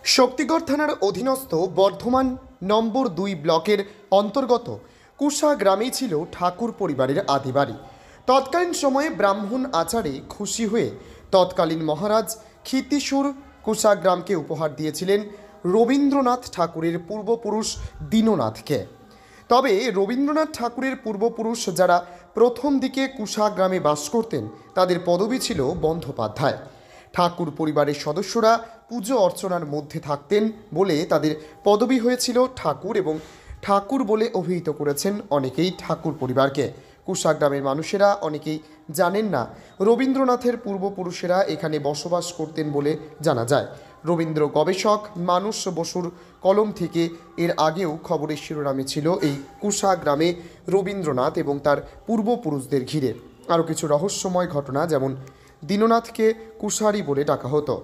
শক্তিগড় থানার অধীনস্থ বর্ধমান নম্বর 2 ব্লকের অন্তর্গত কুশা গ্রামেই ছিল ঠাকুর পরিবারের আদি বাড়ি। তৎকালীন সময়ে ব্রাহ্মণ আচারে খুশি হয়ে তৎকালীন মহারাজ ক্ষিতিসুর কুশা গ্রামকে উপহার দিয়েছিলেন রবীন্দ্রনাথ ঠাকুরের পূর্বপুরুষ দীননাথকে। তবে রবীন্দ্রনাথ ঠাকুরের পূর্বপুরুষ যারা প্রথম দিকে কুশা গ্রামে বাস করতেন তাদের পদবি ছিল বন্দ্যোপাধ্যায়। ঠাকুর পরিবারের সদস্যরা পুজো অর্চনার মধ্যে থাকতেন বলে তাদের পদবি হয়েছিল ঠাকুর, এবং ঠাকুর বলে অভিহিত করেছেন অনেকেই ঠাকুর পরিবারকে। কুশা গ্রামের মানুষেরা অনেকেই জানেন না রবীন্দ্রনাথের পূর্বপুরুষেরা এখানে বসবাস করতেন বলে জানা যায়। রবীন্দ্র গবেষক মানস বসুর কলম থেকে এর আগেও খবরের শিরোনামে ছিল এই কুশা গ্রামে রবীন্দ্রনাথ এবং তার পূর্বপুরুষদের ঘিরে আরও কিছু রহস্যময় ঘটনা, যেমন দীননাথকে কুশারি বলে ডাকা হতো।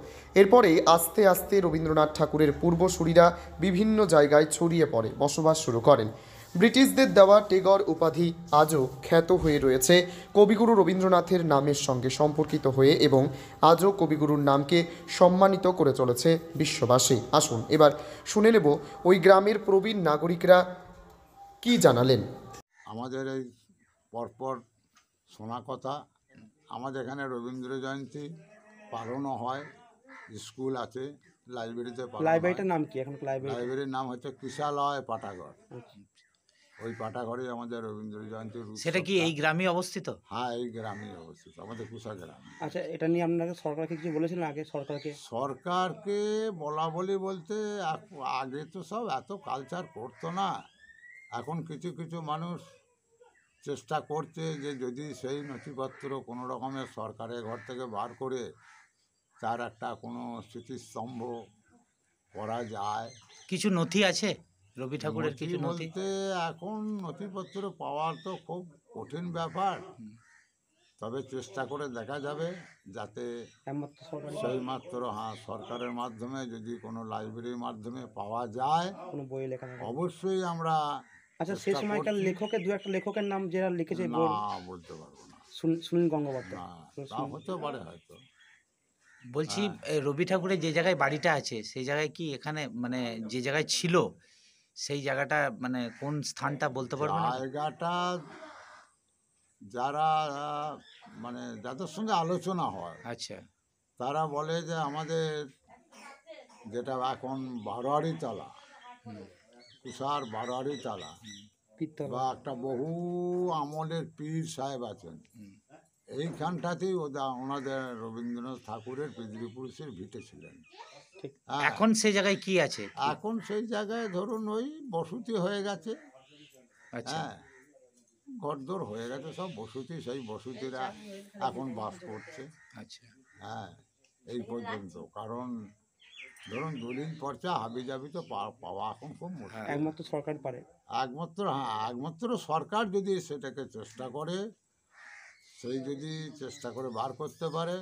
এরপরে আস্তে আস্তে রবীন্দ্রনাথ ঠাকুরের পূর্বসূরীরা বিভিন্ন জায়গায় ছড়িয়ে পড়ে বসবাস শুরু করেন। ব্রিটিশদের দেওয়া টেগর উপাধি আজও খ্যাত হয়ে রয়েছে কবিগুরু রবীন্দ্রনাথের নামের সঙ্গে সম্পর্কিত হয়ে, এবং আজও কবিগুরুর নামকে সম্মানিত করে চলেছে বিশ্ববাসী। আসুন এবার শুনে নেব ওই গ্রামের প্রবীণ নাগরিকরা কি জানালেন। আমাদের এই পরপর শোনা কথা, আমাদের এখানে রবীন্দ্র জয়ন্তী পালনও হয়, স্কুল আছে, লাইব্রেরিতে লাইব্রেরিটার নাম কি এখন? লাইব্রেরির নাম হচ্ছে কিশালয় পাঠাগার। ওই পাঠাগারে আমাদের রবীন্দ্র জয়ন্তীর সেটা কি এই গ্রামে অবস্থিত? হ্যাঁ, এই গ্রামেই অবস্থিত, আমাদের কুশা গ্রামে। আচ্ছা, এটা নিয়ে আপনারা সরকারকে কিছু বলেছিলেন আগে? সরকারকে বলা বলি বলতে আগে তো সব এত কালচার করতো না। এখন কিছু কিছু মানুষ চেষ্টা করছে যে যদি সেই নথিপত্র কোনো রকমের সরকারের ঘর থেকে বার করে তার একটা কোনো স্মৃতিস্তম্ভ করা যায়। কিছু নথি আছে রবি ঠাকুরের? কিছু নথি বলতে এখন নথিপত্র পাওয়ার তো খুব কঠিন ব্যাপার, তবে চেষ্টা করে দেখা যাবে যাতে সেই মাত্র সরকারের মাধ্যমে যদি কোনো লাইব্রেরির মাধ্যমে পাওয়া যায়, কোনো বই লেখা অবশ্যই আমরা। আচ্ছা, সেই সময়কার লেখকের দু একটা লেখকের নাম যারা লিখেছে বলতে পারবো না। সুনীল গঙ্গোপাধ্যায় হতে পারে হয়তো। বলছি, রবি ঠাকুরের যে জায়গায় বাড়িটা আছে সেই জায়গায় কি এখানে মানে যে জায়গায় ছিল সেই জায়গাটা মানে কোন স্থানটা বলতে পারবেন? জায়গাটা যারা মানে যাদের সঙ্গে আলোচনা হয়, আচ্ছা, তারা বলে যে আমাদের যেটা এখন বারোয়ারি তালা, কুষার বারোয়ারি তালা, বা একটা বহু আমলের পীর সাহেব আছেন, এইখানটাতেই ওনাদের রবীন্দ্রনাথ ঠাকুরের পিতৃপুরুষের ভিটে ছিলেন। এখন সেই জায়গায় কি আছে? এখন সেই জায়গায় ধরুন ওই বসতি হয়ে গেছে। আচ্ছা, হ্যাঁ, ঘরদোর হয়ে গেছে, সব বসতি, সেই বসতিরা এখন বাস করছে। আচ্ছা, হ্যাঁ, এই পর্যন্ত। কারণ ধরুন দলিল পর্চা হাবিজাবি তো পাওয়া এখন খুব মুশকিল। একমাত্র সরকার পারে। একমাত্র সরকার যদি সেটাকে চেষ্টা করে, সেই যদি চেষ্টা করে বার করতে পারে,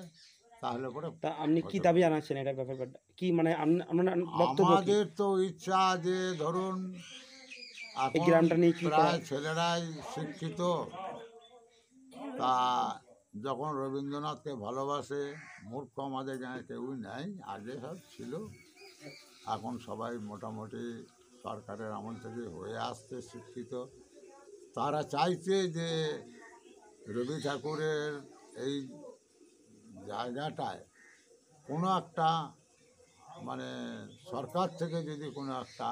তাহলে পরে। তা আপনি কি দাবি জানাচ্ছেন এটা ব্যাপারে? কি মানে আমাদের তো ইচ্ছা যে ধরুন এই গ্রামটা নিয়ে কি প্রায় ছেলেরাই শিক্ষিত, তা যখন রবীন্দ্রনাথকে ভালোবাসে, মূর্খ আমাদের গায়ে কেউই নেই, আগে সব ছিল, এখন সবাই মোটামুটি সরকারের আমল থেকে হয়ে আসছে শিক্ষিত। তারা চাইছে যে রবি ঠাকুরের এই জায়গাটায় কোনো একটা মানে সরকার থেকে যদি কোনো একটা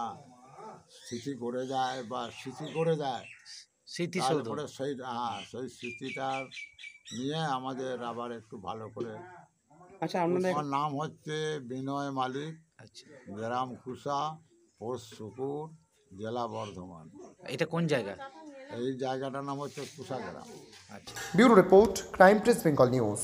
স্মৃতি করে যায় বা স্মৃতি করে দেয়, তারপরে সেই স্মৃতিটার নিয়ে আমাদের আবার একটু ভালো করে। আচ্ছা, আপনাদের নাম হচ্ছে বিনয় মালিক, গ্রাম কুশা, পোস্ট সুকুর, জেলা বর্ধমান। এটা কোন জায়গা? এই জায়গাটার নাম হচ্ছে Kusha Gram. Bureau report, crime press Bengal news.